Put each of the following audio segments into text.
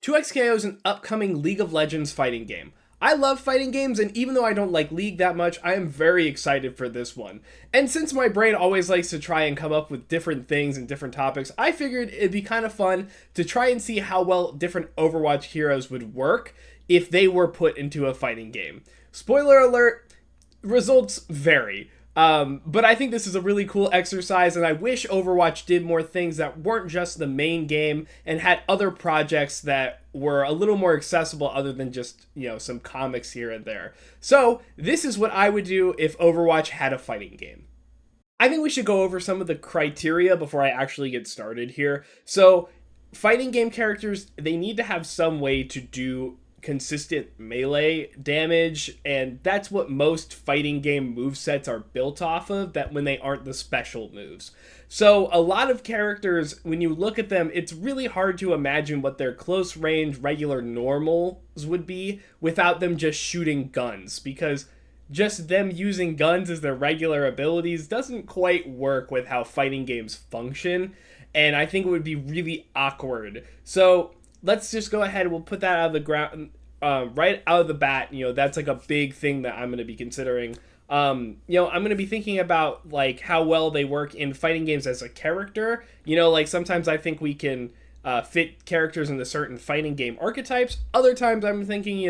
2XKO is an upcoming League of Legends fighting game. I love fighting games, and even though I don't like League that much, I am very excited for this one. And since my brain always likes to try and come up with different things and different topics, I figured it'd be kind of fun to try and see how well different Overwatch heroes would work if they were put into a fighting game. Spoiler alert, results vary. But I think this is a really cool exercise, and I wish Overwatch did more things that weren't just the main game and had other projects that were a little more accessible other than just, some comics here and there. So, this is what I would do if Overwatch had a fighting game. I think we should go over some of the criteria before I actually get started here. So, fighting game characters, they need to have some way to do consistent melee damage, and that's what most fighting game movesets are built off of, that when they aren't the special moves. So a lot of characters, when you look at them, it's really hard to imagine what their close range regular normals would be without them just shooting guns, because just them using guns as their regular abilities doesn't quite work with how fighting games function, and I think it would be really awkward. So let's just go ahead. We'll put that out of the ground right out of the bat. That's like a big thing that I'm going to be considering. I'm going to be thinking about like how well they work in fighting games as a character. Like sometimes I think we can fit characters into certain fighting game archetypes. Other times I'm thinking,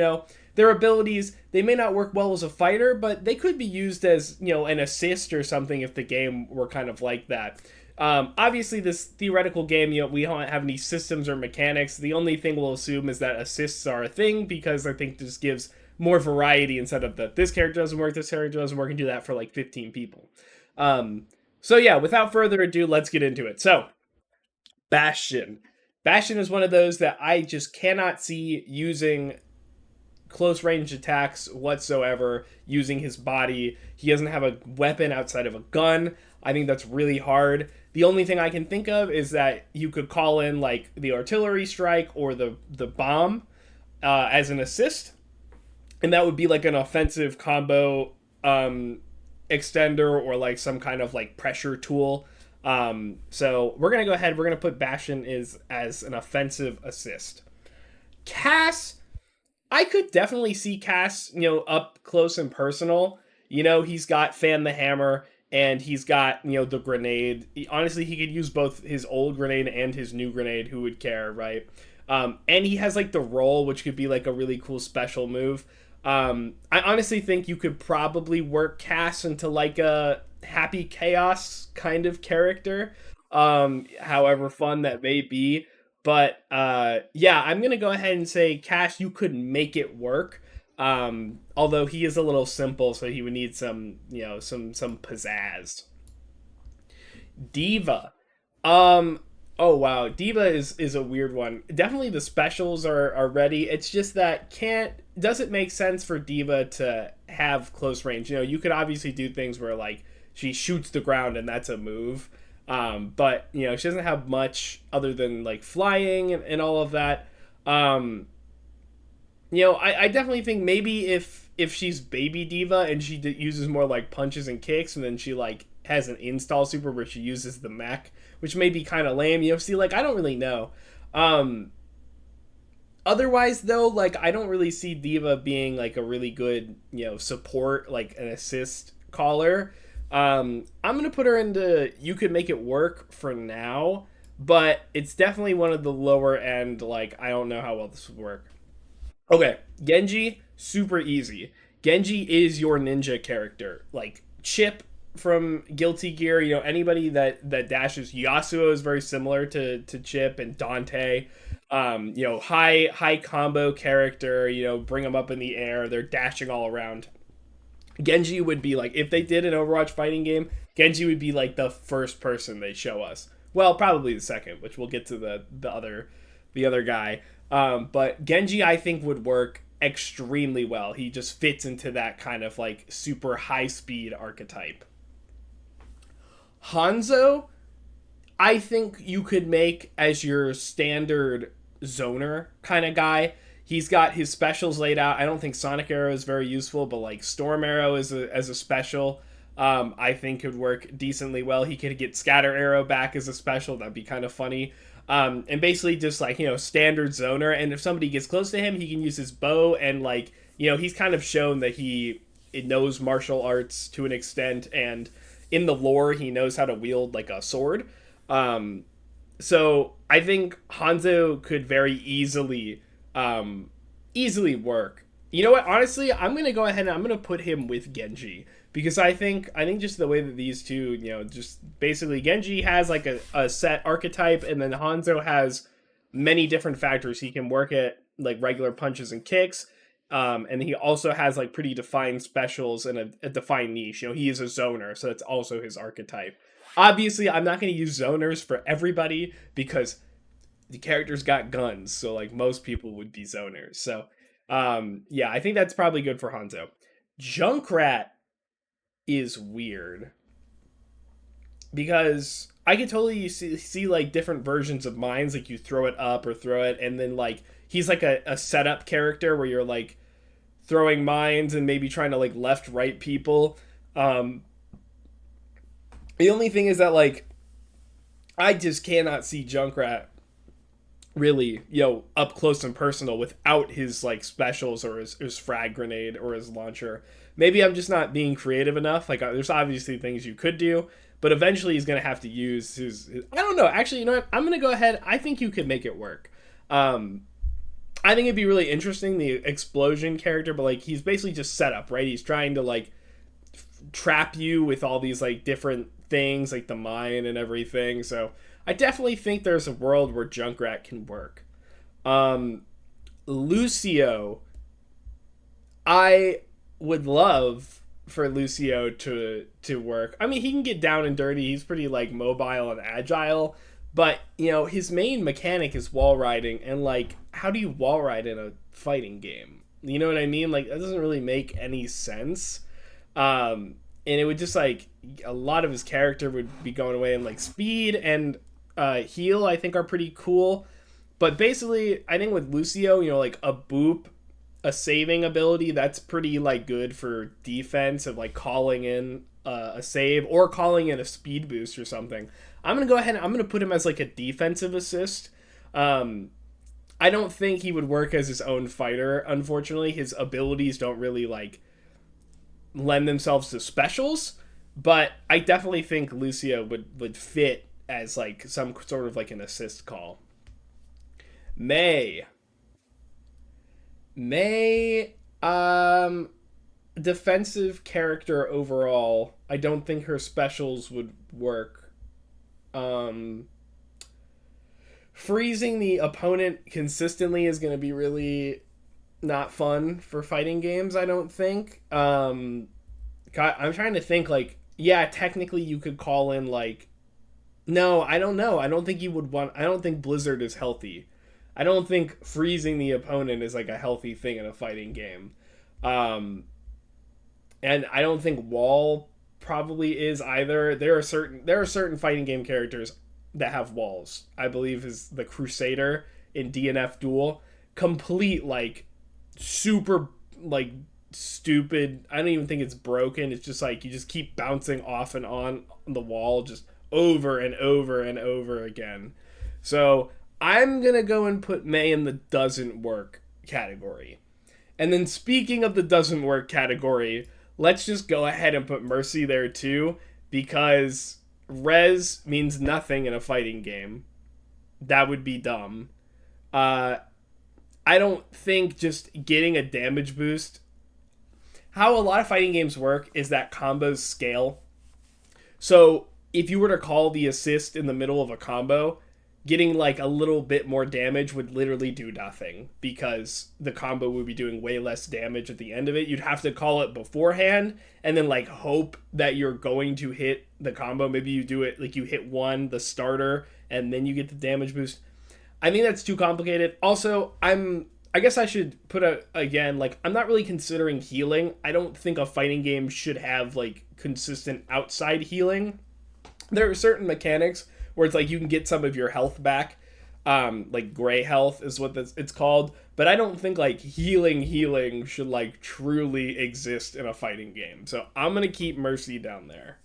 their abilities, they may not work well as a fighter, but they could be used as, an assist or something if the game were kind of like that. Obviously, this theoretical game, we don't have any systems or mechanics. The only thing we'll assume is that assists are a thing, because I think this gives more variety instead of this character doesn't work, this character doesn't work, and do that for like 15 people. So yeah, without further ado, let's get into it. So, Bastion. Bastion is one of those that I just cannot see using close range attacks whatsoever, using his body. He doesn't have a weapon outside of a gun. I think that's really hard. The only thing I can think of is that you could call in like the artillery strike or the bomb as an assist, and that would be like an offensive combo extender or like some kind of like pressure tool. So we're gonna go ahead. We're gonna put Bastion as an offensive assist. Cass, I could definitely see Cass, up close and personal. He's got Fan the Hammer, and he's got, the grenade. Honestly, he could use both his old grenade and his new grenade. Who would care, right? And he has, like, the roll, which could be, like, a really cool special move. I honestly think you could probably work Cass into, like, a Happy Chaos kind of character. However fun that may be. But, yeah, I'm going to go ahead and say, Cass, you could make it work. Although he is a little simple, so he would need some pizzazz. D.Va. Oh wow, D.Va is a weird one. Definitely the specials are ready. It's just that doesn't make sense for D.Va to have close range. You could obviously do things where like she shoots the ground and that's a move. But she doesn't have much other than like flying and all of that. I definitely think maybe if she's baby D.Va and she uses more like punches and kicks, and then she like has an install super where she uses the mech, which may be kind of lame. See, like, I don't really know. Otherwise though, like, I don't really see D.Va being like a really good, support, like an assist caller. I'm gonna put her into you could make it work for now, but it's definitely one of the lower end. Like, I don't know how well this would work. Okay, Genji, super easy. Genji is your ninja character. Like, Chip from Guilty Gear, anybody that dashes. Yasuo is very similar to Chip, and Dante. High combo character, bring them up in the air. They're dashing all around. Genji would be like, if they did an Overwatch fighting game, Genji would be like the first person they show us. Well, probably the second, which we'll get to the other guy. But Genji, I think, would work extremely well. He just fits into that kind of like super high speed archetype. Hanzo, I think you could make as your standard zoner kind of guy. He's got his specials laid out. I don't think Sonic Arrow is very useful, but like Storm Arrow as a special, I think could work decently well. He could get Scatter Arrow back as a special. That'd be kind of funny. And basically just like, standard zoner. And if somebody gets close to him, he can use his bow. And like, he's kind of shown that he knows martial arts to an extent. And in the lore, he knows how to wield like a sword. So I think Hanzo could very easily work. You know what? Honestly, I'm gonna go ahead and I'm gonna put him with Genji because I think just the way that these two, just basically Genji has like a set archetype, and then Hanzo has many different factors. He can work at like regular punches and kicks, and he also has like pretty defined specials and a defined niche. He is a zoner, so that's also his archetype. Obviously, I'm not going to use zoners for everybody because the character's got guns, so like most people would be zoners. So, yeah, I think that's probably good for Hanzo. Junkrat is weird because I could totally see like different versions of mines, like you throw it up or throw it, and then like he's like a setup character where you're like throwing mines and maybe trying to like left right people. The only thing is that like I just cannot see Junkrat really, up close and personal without his like specials or his frag grenade or his launcher. Maybe I'm just not being creative enough. Like there's obviously things you could do, but eventually he's gonna have to use his I don't know. Actually, you know what? I'm gonna go ahead. I think you could make it work. I think it'd be really interesting, the explosion character, but like he's basically just set up, right? He's trying to like trap you with all these like different things, like the mine and everything. So I definitely think there's a world where Junkrat can work. Lucio, I would love for Lucio to work. I mean, he can get down and dirty. He's pretty like mobile and agile, but his main mechanic is wall riding, and like, how do you wall ride in a fighting game? You know what I mean? Like, that doesn't really make any sense. And it would just like a lot of his character would be going away, and like speed and heal I think are pretty cool. But basically I think with Lucio, like a boop, a saving ability, that's pretty like good for defense of like calling in a save or calling in a speed boost or something. I'm gonna go ahead and I'm gonna put him as like a defensive assist. I don't think he would work as his own fighter, unfortunately. His abilities don't really like lend themselves to specials, but I definitely think Lucio would fit as like some sort of like an assist call. Mei, defensive character overall. I don't think her specials would work. Freezing the opponent consistently is going to be really not fun for fighting games, I don't think. I'm trying to think, like, yeah, technically you could call in, like, no, I don't know. I don't think you would want, I don't think Blizzard is healthy. I don't think freezing the opponent is, like, a healthy thing in a fighting game. And I don't think wall probably is either. There are certain fighting game characters that have walls. I believe is the Crusader in DNF Duel. Complete, like, super, like, stupid. I don't even think it's broken. It's just like you just keep bouncing off and on the wall just over and over and over again. So I'm gonna go and put Mei in the doesn't work category. And then speaking of the doesn't work category, let's just go ahead and put Mercy there too, because res means nothing in a fighting game. That would be dumb. I don't think just getting a damage boost. How a lot of fighting games work is that combos scale. So if you were to call the assist in the middle of a combo, getting like a little bit more damage would literally do nothing because the combo would be doing way less damage at the end of it. You'd have to call it beforehand and then like hope that you're going to hit the combo. Maybe you do it like you hit the starter, and then you get the damage boost. I think that's too complicated. Also, I guess I should put again, like, I'm not really considering healing. I don't think a fighting game should have, like, consistent outside healing. There are certain mechanics where it's like you can get some of your health back. Like, gray health is what it's called. But I don't think, like, healing should, like, truly exist in a fighting game. So I'm going to keep Mercy down there.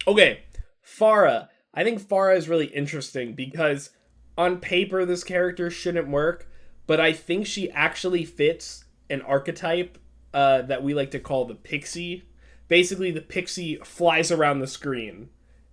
Okay, Pharah. I think Pharah is really interesting because on paper this character shouldn't work, but I think she actually fits an archetype that we like to call the pixie. Basically, the pixie flies around the screen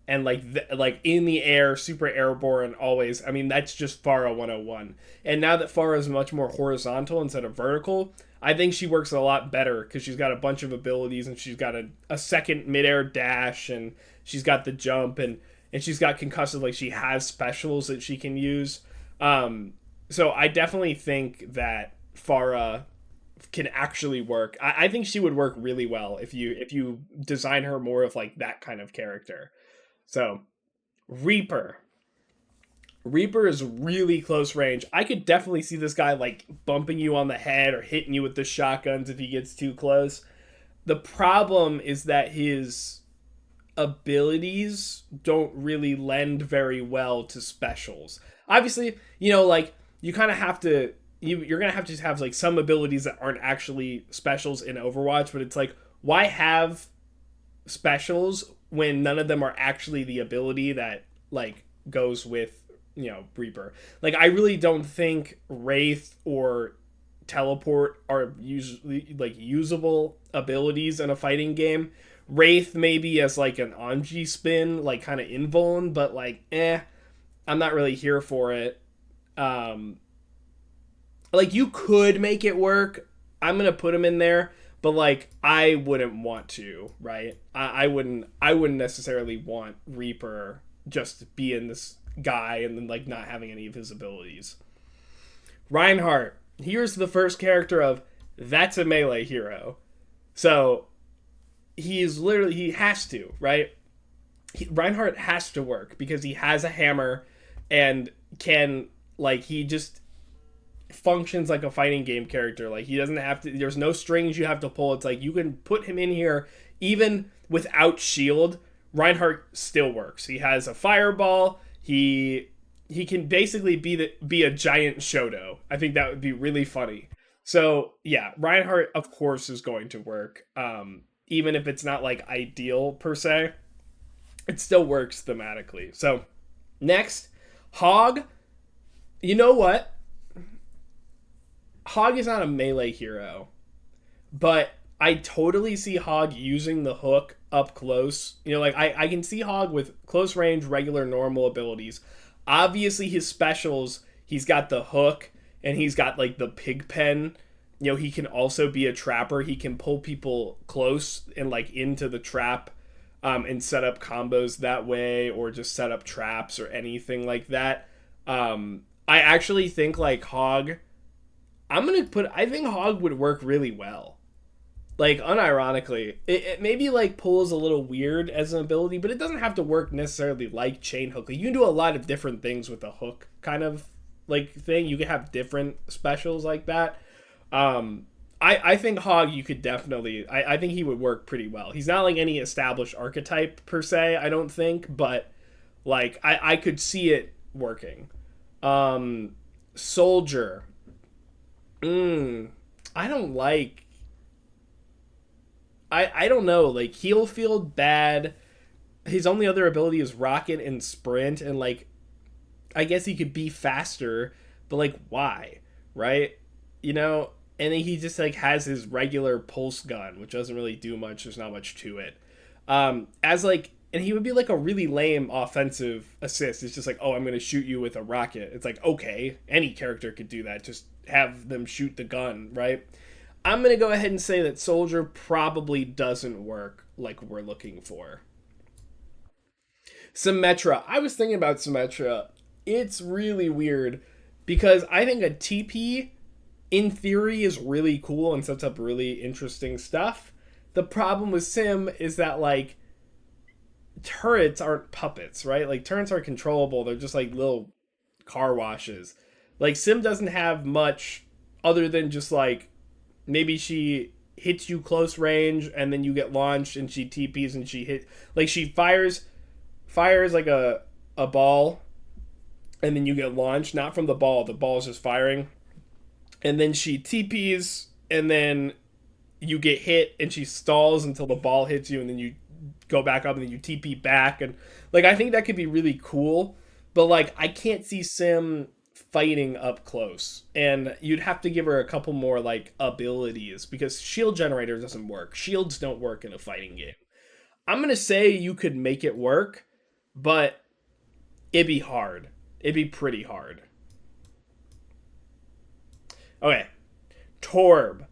and like in the air, super airborne always. I mean, that's just Pharah 101. And now that Pharah is much more horizontal instead of vertical, I think she works a lot better because she's got a bunch of abilities and she's got a second midair dash and she's got the jump and she's got concussive. Like, she has specials that she can use. So I definitely think that Pharah can actually work. I think she would work really well if you design her more of like that kind of character. So Reaper. Reaper is really close range. I could definitely see this guy like bumping you on the head or hitting you with the shotguns if he gets too close. The problem is that his abilities don't really lend very well to specials. Obviously, like you kind of have to you're going to have to have like some abilities that aren't actually specials in Overwatch, but it's like, why have specials when none of them are actually the ability that like goes with Reaper? Like, I really don't think Wraith or Teleport are usually like usable abilities in a fighting game. Wraith maybe as like an Anji spin, like kind of invuln, but like I'm not really here for it. Like, you could make it work. I'm gonna put him in there, but like I wouldn't want to, right? I wouldn't necessarily want Reaper just being this guy and then like not having any of his abilities. Reinhardt. Here's the first character of that's a melee hero. So he has to, right? Reinhardt has to work because he has a hammer and can, like, he just functions like a fighting game character. Like, he doesn't have to, there's no strings you have to pull. It's like you can put him in here even without shield. Reinhardt still works. He has a fireball. He can basically be a giant Shoto. I think that would be really funny. So yeah, Reinhardt of course is going to work. Even if it's not like ideal per se, it still works thematically. So next, Hog. You know what? Hog is not a melee hero, but I totally see Hog using the hook up close. Like, I can see Hog with close range, regular, normal abilities. Obviously, his specials, he's got the hook, and he's got, like, the pig pen. He can also be a trapper. He can pull people close and, like, into the trap and set up combos that way, or just set up traps or anything like that. I actually think, like, Hog... I think Hog would work really well. Like, unironically. It maybe, like, pulls a little weird as an ability, but it doesn't have to work necessarily like Chain Hook. Like, you can do a lot of different things with a hook kind of, like, thing. You can have different specials like that. I think Hog, you could definitely... I think he would work pretty well. He's not, like, any established archetype, per se, I don't think, but, like, I could see it working. Soldier. I don't like... I don't know, like, he'll feel bad. His only other ability is Rocket and Sprint, and, like, I guess he could be faster, but, like, why? Right? And then he just, like, has his regular pulse gun, which doesn't really do much. There's not much to it. And he would be, like, a really lame offensive assist. It's just like, oh, I'm going to shoot you with a rocket. It's like, okay, any character could do that. Just have them shoot the gun, right? I'm going to go ahead and say that Soldier probably doesn't work like we're looking for. Symmetra. I was thinking about Symmetra. It's really weird because I think a TP, in theory, is really cool and sets up really interesting stuff. The problem with Sim is that, like, turrets aren't puppets, right? Like, turrets are controllable. They're just like little car washes. Like, Sim doesn't have much other than just, like, maybe she hits you close range and then you get launched and she TPs and she fires like a ball and then you get launched, not from the ball's just firing, and then she TPs and then you get hit and she stalls until the ball hits you and then you go back up and then you TP back, and, like, I think that could be really cool, But like I can't see Sim fighting up close. And you'd have to give her a couple more like abilities because shield generator doesn't work. Shields don't work in a fighting game. I'm going to say you could make it work, but it'd be hard. It'd be pretty hard. Okay. Torb.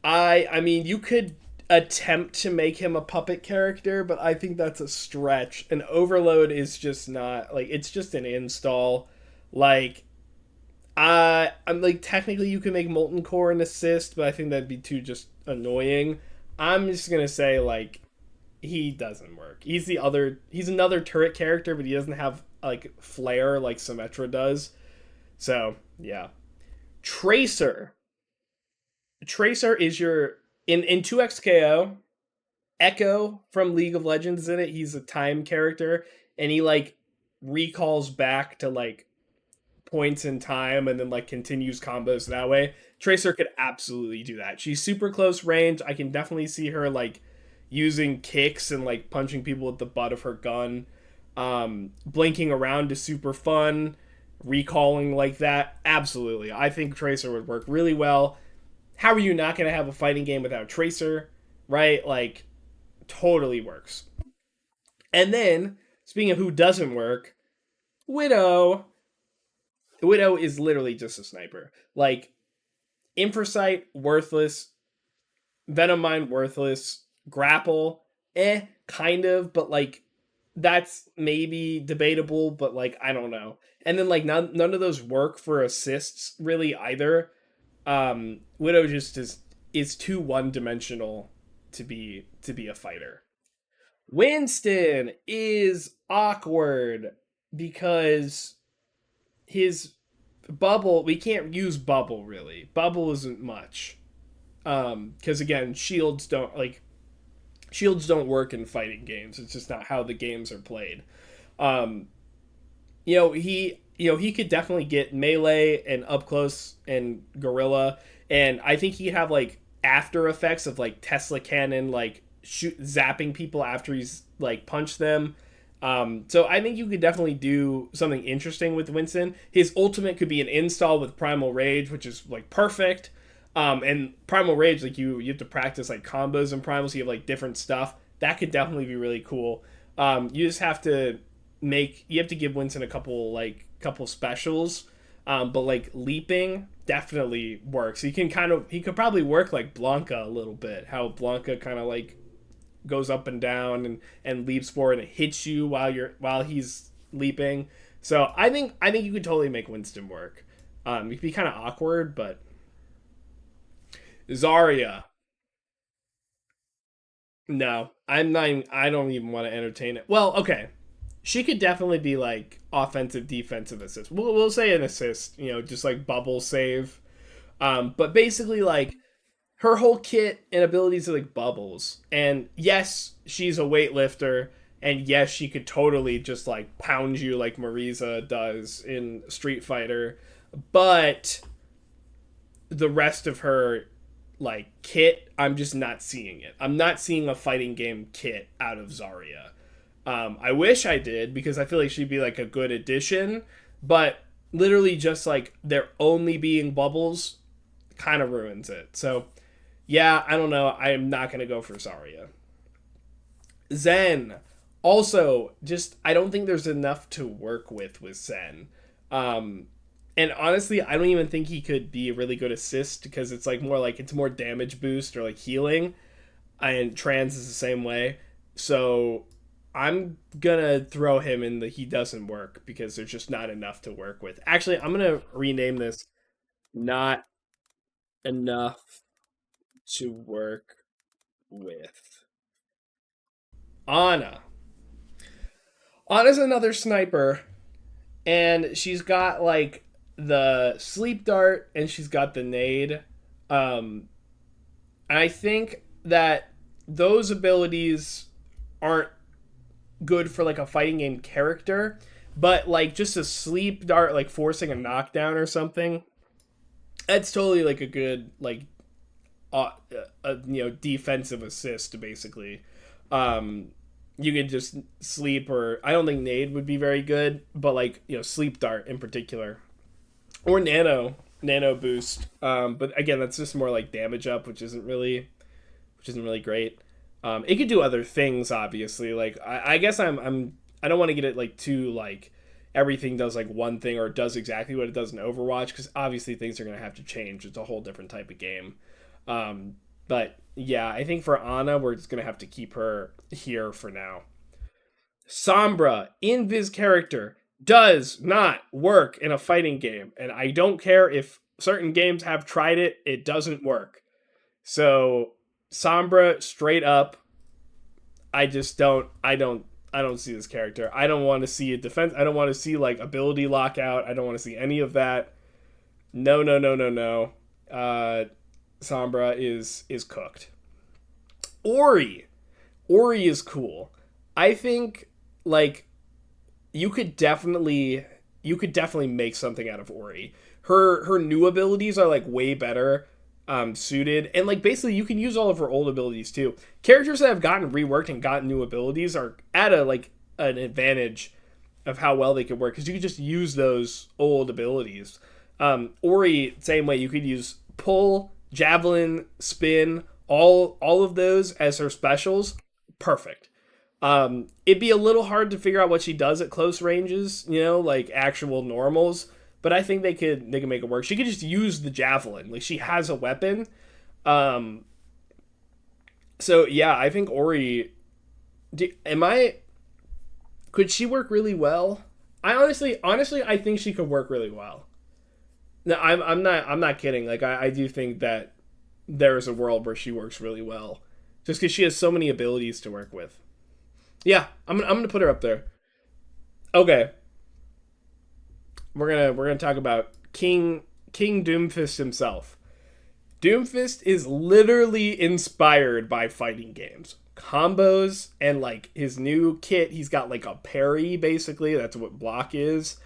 I mean you could attempt to make him a puppet character, but I think that's a stretch. An overload is just not like it's just an install. Like I'm like technically you can make Molten Core an assist, but I think that'd be too just annoying. I'm just gonna say like he doesn't work. He's another turret character, but he doesn't have like flare like Symmetra does. So yeah. Tracer. Tracer is your in 2XKO. Echo from League of Legends is in it. He's a time character and he like recalls back to like points in time and then like continues combos that way. Tracer could absolutely do that. She's super close range. I can definitely see her like using kicks and like punching people with the butt of her gun. Blinking around is super fun. Recalling like that, absolutely. I think Tracer would work really well. How are you not going to have a fighting game without Tracer? Right? Like, totally works. And then, speaking of who doesn't work, Widow. Widow is literally just a sniper. Like, Infrasight, worthless. Venom Mine, worthless. Grapple, kind of, but like, that's maybe debatable, but like, I don't know. And then, like, none of those work for assists, really, either. Widow just is too one dimensional to be a fighter. Winston is awkward because his bubble we can't use bubble really. Bubble isn't much. Because again, shields don't work in fighting games. It's just not how the games are played. Um, he could definitely get melee and up close and gorilla, and I think he'd have like after effects of like Tesla cannon, like shoot zapping people after he's like punched them. So I think you could definitely do something interesting with Winston. His ultimate could be an install with Primal Rage, which is like perfect. And Primal Rage, like you have to practice like combos and primals. So you have like different stuff that could definitely be really cool. You just have to give Winston a couple specials. But like leaping definitely works. He could probably work like Blanca a little bit. How Blanca kind of like goes up and down and leaps forward and it hits you while he's leaping. So I think you could totally make Winston work. It could be kind of awkward, but Zarya. No, I'm not. I don't even want to entertain it. Well, okay, she could definitely be like offensive, defensive assist. We'll say an assist. Just like bubble save. But basically, like her whole kit and abilities are like bubbles. And yes, she's a weightlifter. And yes, she could totally just like pound you like Marisa does in Street Fighter. But the rest of her like kit, I'm just not seeing it. I'm not seeing a fighting game kit out of Zarya. I wish I did because I feel like she'd be like a good addition, but literally just like there only being bubbles kind of ruins it. So yeah, I don't know. I am not gonna go for Zarya. Zen. Also, just I don't think there's enough to work with Zen. Um, and honestly, I don't even think he could be a really good assist because it's more damage boost or like healing, and trans is the same way. So I'm gonna throw him in the he doesn't work because there's just not enough to work with. Actually, I'm gonna rename this not enough to work with. Ana. Ana's another sniper, and she's got like the sleep dart and she's got the nade. Um, I think that those abilities aren't good for like a fighting game character, but like just a sleep dart, like forcing a knockdown or something, that's totally like a good like defensive assist basically. Um, you could just sleep, or I don't think nade would be very good, but like, sleep dart in particular, or nano boost. But again, that's just more like damage up, which isn't really great. It could do other things, obviously. Like I guess I don't want to get it like too like everything does like one thing or does exactly what it does in Overwatch, because obviously things are gonna have to change. It's a whole different type of game. But yeah, I think for Ana, we're just gonna have to keep her here for now. Sombra, invis character, does not work in a fighting game, and I don't care if certain games have tried it; it doesn't work. So Sombra, straight up, I just don't. I don't see this character. I don't want to see a defense. I don't want to see like ability lockout. I don't want to see any of that. No, no, no, no, no. Sombra is cooked. Ori. Ori is cool. I think like you could definitely make something out of Ori. Her new abilities are like way better suited, and like basically you can use all of her old abilities too. Characters that have gotten reworked and gotten new abilities are at a like an advantage of how well they could work, because you could just use those old abilities. Ori, same way, you could use pull, javelin, spin, all of those as her specials. Perfect. It'd be a little hard to figure out what she does at close ranges, like actual normals, but I think they could make it work. She could just use the javelin. Like, she has a weapon. So yeah, I think Ori, could she work really well? I honestly, I think she could work really well. No, I'm not kidding. Like, I do think that there is a world where she works really well, just because she has so many abilities to work with. Yeah, I'm gonna put her up there. Okay, we're gonna talk about King Doomfist himself. Doomfist is literally inspired by fighting games, combos, and like his new kit. He's got like a parry, basically. That's what block is.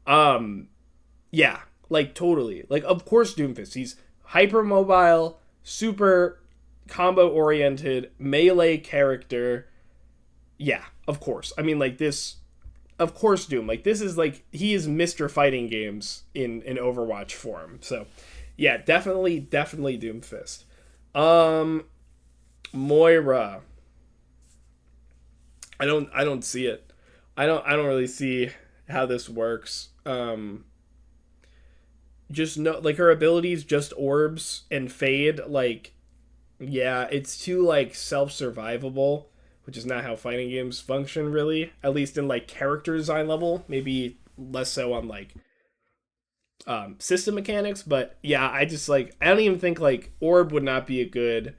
Yeah, like totally. Like, of course, Doomfist. He's hyper mobile, super combo oriented, melee character. Yeah, of course. I mean, like this. Of course, Doom. Like, this is like, he is Mr. Fighting Games in Overwatch form. So, yeah, definitely Doomfist. Moira. I don't see it. I don't really see how this works. Just no, like, her abilities, just orbs and fade. Like, yeah, it's too like self-survivable, which is not how fighting games function, really. At least in like character design level, maybe less so on like system mechanics. But yeah, I don't even think like orb would not be a good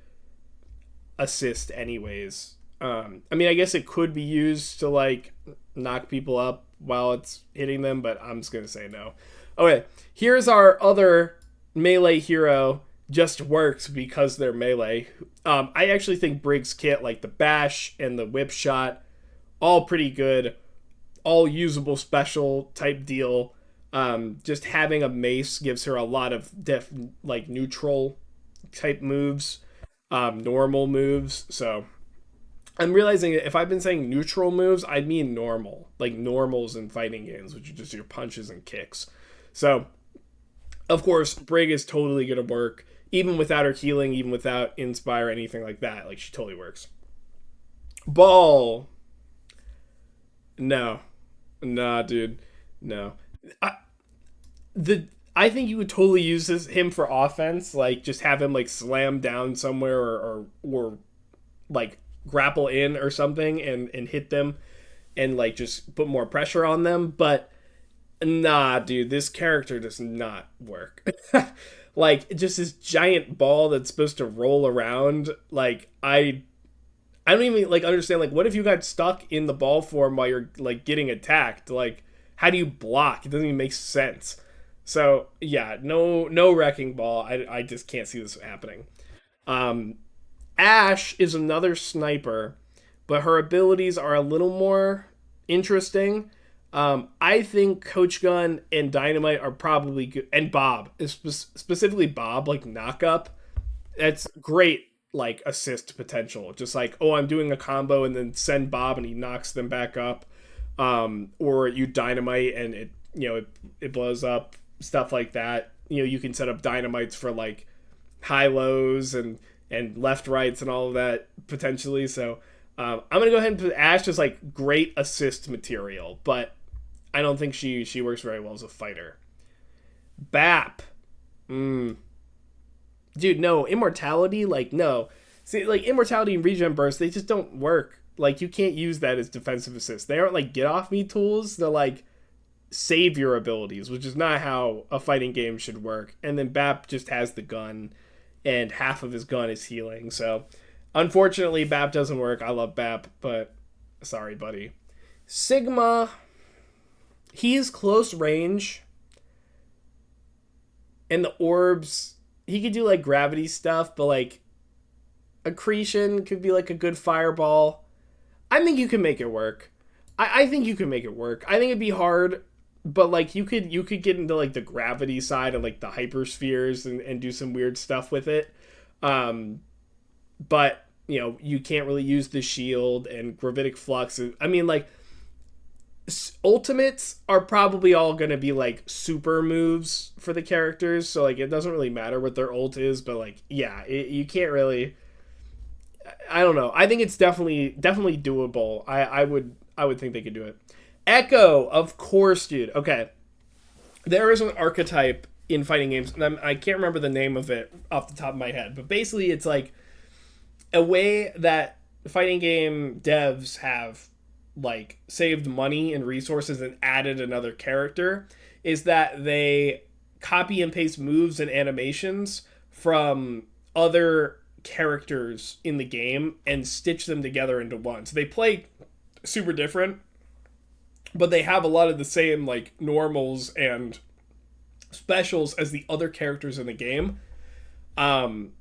assist, anyways. I mean, I guess it could be used to like knock people up while it's hitting them, but I'm just gonna say no. Okay, here's our other melee hero. Just works because they're melee. I actually think Brig's kit, like the bash and the whip shot, all pretty good, all usable special type deal. Just having a mace gives her a lot of like neutral type moves, normal moves. So I'm realizing that if I've been saying neutral moves, I mean normal, like normals in fighting games, which are just your punches and kicks. So of course, Brig is totally gonna work. Even without her healing, even without Inspire, anything like that. Like, she totally works. Ball. No. Nah, dude. No. I think you would totally use him for offense. Like, just have him, like, slam down somewhere or like, grapple in or something and hit them and, like, just put more pressure on them. But, nah, dude. This character does not work. Like, just this giant ball that's supposed to roll around. Like, I don't even, like, understand, like, what if you got stuck in the ball form while you're, like, getting attacked? Like, how do you block? It doesn't even make sense. So, yeah, no wrecking ball. I just can't see this happening. Ashe is another sniper, but her abilities are a little more interesting. I think Coach Gun and Dynamite are probably good, and Bob, specifically Bob, like knock up. That's great like assist potential. Just like, oh, I'm doing a combo and then send Bob and he knocks them back up. Or you dynamite and it, it blows up, stuff like that. You can set up dynamites for like high lows and left rights and all of that potentially. So I'm gonna go ahead and put Ashe as like great assist material, but I don't think she works very well as a fighter. Bap. Dude, no. Immortality, like, no. See, like, Immortality and Regen Burst, they just don't work. Like, you can't use that as defensive assist. They aren't, like, get-off-me tools. They're, like, save your abilities, which is not how a fighting game should work. And then Bap just has the gun, and half of his gun is healing. So, unfortunately, Bap doesn't work. I love Bap, but sorry, buddy. Sigma, he's close range. And the orbs, he could do, like, gravity stuff, but, like, accretion could be, like, a good fireball. I think you can make it work. I think you can make it work. I think it'd be hard, but, like, you could get into, like, the gravity side and, like, the hyperspheres and do some weird stuff with it. But, you can't really use the shield and gravitic flux. I mean, like, ultimates are probably all going to be like super moves for the characters, so like it doesn't really matter what their ult is, but like yeah, you can't really, I don't know. I think it's definitely doable. I would think they could do it. Echo, of course, dude. Okay, there is an archetype in fighting games, and I can't remember the name of it off the top of my head, but basically it's like a way that fighting game devs have like saved money and resources and added another character is that they copy and paste moves and animations from other characters in the game and stitch them together into one. So they play super different, but they have a lot of the same like normals and specials as the other characters in the game. I'm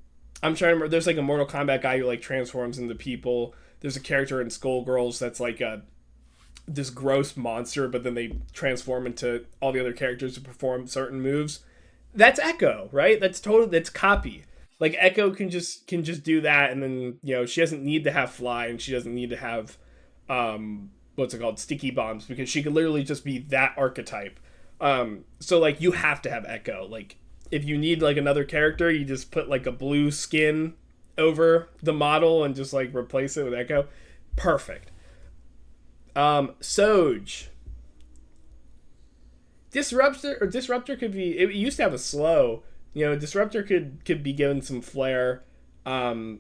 trying to remember, there's like a Mortal Kombat guy who like transforms into people. There's a character in Skullgirls that's like this gross monster, but then they transform into all the other characters to perform certain moves. That's Echo, right? That's copy. Like Echo can just do that, and then she doesn't need to have fly, and she doesn't need to have what's it called, sticky bombs, because she can literally just be that archetype. So like you have to have Echo. Like if you need like another character, you just put like a blue skin over the model and just like replace it with Echo. Perfect. Soj. Disruptor could be, it used to have a slow, Disruptor could be given some flair. I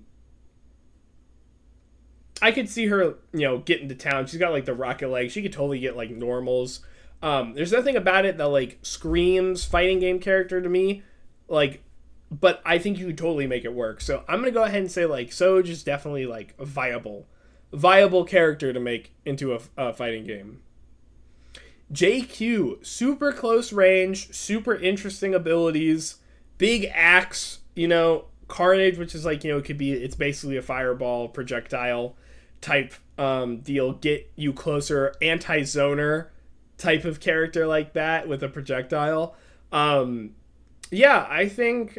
could see her, get into town. She's got like the rocket leg. She could totally get like normals. There's nothing about it that like screams fighting game character to me. Like, but I think you could totally make it work. So I'm going to go ahead and say like Soj is definitely like a viable character to make into a fighting game. JQ, super close range, super interesting abilities, big axe, Carnage, which is like, it's basically a fireball projectile type deal, get you closer, anti-zoner type of character like that with a projectile. Yeah, I think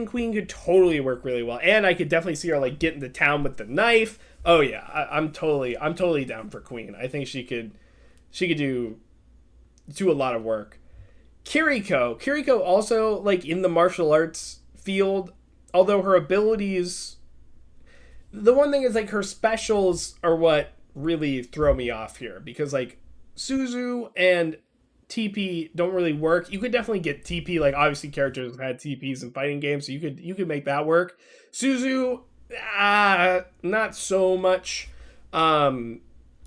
Queen could totally work really well, and I could definitely see her like get into town with the knife. Oh yeah, I'm totally down for Queen. I think she could do a lot of work. Kiriko also like in the martial arts field, although her abilities, the one thing is like her specials are what really throw me off here, because like Suzu and TP don't really work. You could definitely get TP, like obviously characters have had TPs in fighting games, so you could make that work. Suzu, not so much. I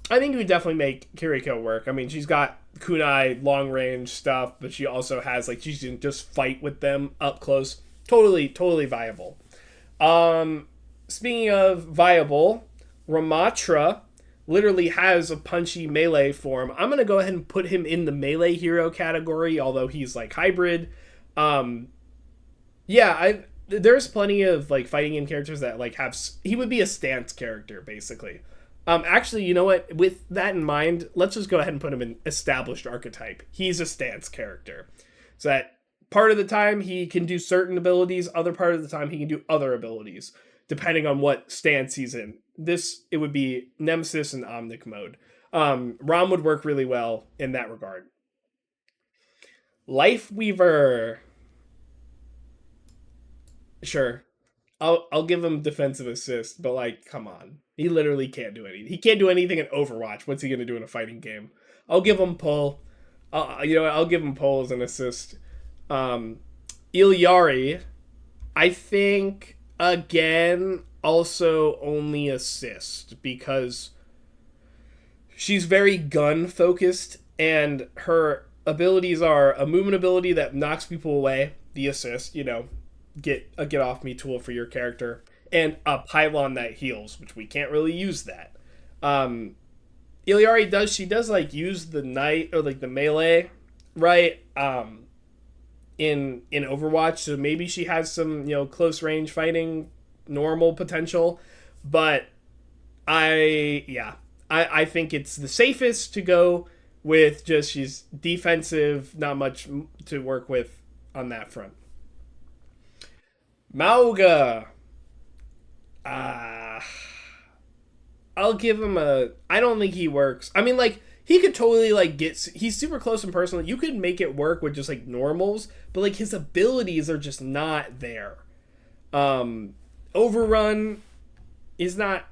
think you could definitely make Kiriko work. I mean, she's got kunai long range stuff, but she also has like she can just fight with them up close. Totally viable. Speaking of viable, Ramattra literally has a punchy melee form. I'm gonna go ahead and put him in the melee hero category, although he's like hybrid. There's plenty of like fighting game characters that like he would be a stance character basically. Actually, you know what? With that in mind, let's just go ahead and put him in established archetype. He's a stance character, so that part of the time he can do certain abilities, other part of the time he can do other abilities. depending on what stance he's in. It would be Nemesis and Omnic mode. Rom would work really well in that regard. Lifeweaver. Sure. I'll give him defensive assist, but like, come on. He literally can't do anything. He can't do anything in Overwatch. What's he gonna do in a fighting game? I'll give him pull. I'll give him pull as an assist. Illari, I think again also only assist because she's very gun focused and her abilities are a movement ability that knocks people away, the assist, get a get off me tool for your character, and a pylon that heals, which we can't really use that. Illari does like use the knight or like the melee, right? In Overwatch, so maybe she has some, close range fighting normal potential, but I think it's the safest to go with just she's defensive, not much to work with on that front. Mauga. I'll give him I don't think he works. I mean, like, he could totally, like, he's super close and personal. You could make it work with just, like, normals, but, like, his abilities are just not there. Overrun is not,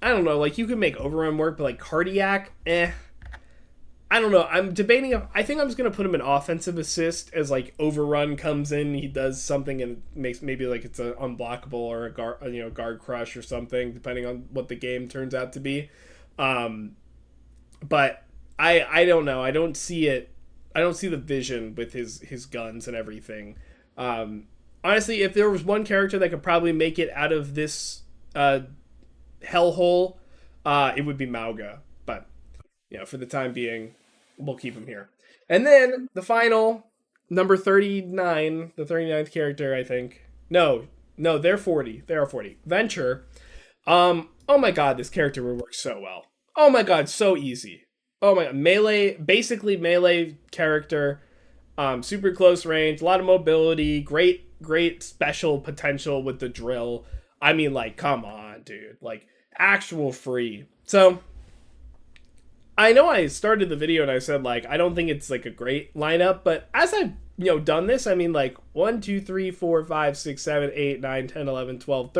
I don't know, like, you could make Overrun work, but, like, Cardiac, I don't know. I'm debating. I think I'm just going to put him in offensive assist as, like, Overrun comes in, he does something and makes maybe, like, it's an unblockable or a guard crush or something, depending on what the game turns out to be. But I don't know. I don't see it. I don't see the vision with his guns and everything. Honestly, if there was one character that could probably make it out of this hellhole, it would be Mauga. But, for the time being, we'll keep him here. And then the final, number 39, the 39th character, I think. No, they're 40. They are 40. Venture. Oh my god, this character would work so well. Oh my god, so easy. Oh my god, basically melee character, super close range, a lot of mobility, great special potential with the drill. I mean, like, come on, dude. Like, actual free. So, I know I started the video and I said, like, I don't think it's, like, a great lineup, but as I've, done this, I mean, like, 1, 2, 3, 4, 5, 6, 7, 8, 9, 10, 11, 12,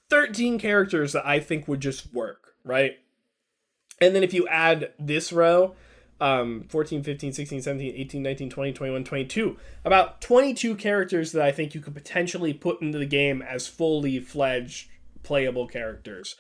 13 characters that I think would just work, right? And then if you add this row, 14, 15, 16, 17, 18, 19, 20, 21, 22, about 22 characters that I think you could potentially put into the game as fully fledged playable characters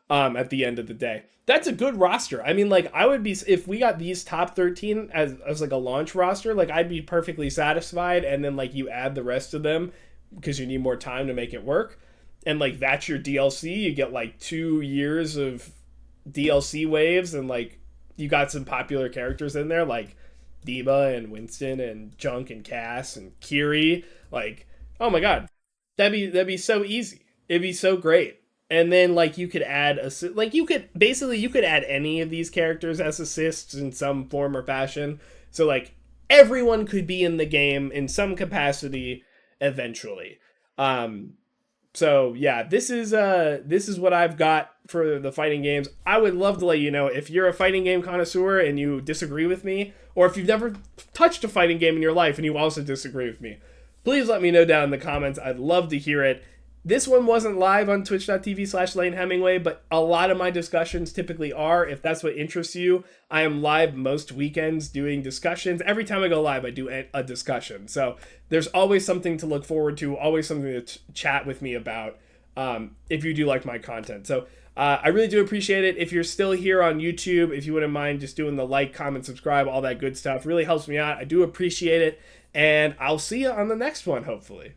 at the end of the day. That's a good roster. I mean, like, I would be, if we got these top 13 as like a launch roster, like, I'd be perfectly satisfied, and then, like, you add the rest of them because you need more time to make it work. And, like, that's your DLC. You get, like, 2 years of DLC waves, and, like, you got some popular characters in there, like D.Va and Winston and Junk and Cass and Kiri. Like, oh my god. That'd be so easy. It'd be so great. And then, like, you could add you could add any of these characters as assists in some form or fashion. So, like, everyone could be in the game in some capacity eventually. So yeah, this is what I've got for the fighting games. I would love to let you know if you're a fighting game connoisseur and you disagree with me, or if you've never touched a fighting game in your life and you also disagree with me. Please let me know down in the comments. I'd love to hear it. This one wasn't live on twitch.tv/LaneHemingway, but a lot of my discussions typically are. If that's what interests you, I am live most weekends doing discussions. Every time I go live, I do a discussion. So there's always something to look forward to, always something to chat with me about if you do like my content. So I really do appreciate it. If you're still here on YouTube, if you wouldn't mind just doing the like, comment, subscribe, all that good stuff, really helps me out. I do appreciate it. And I'll see you on the next one, hopefully.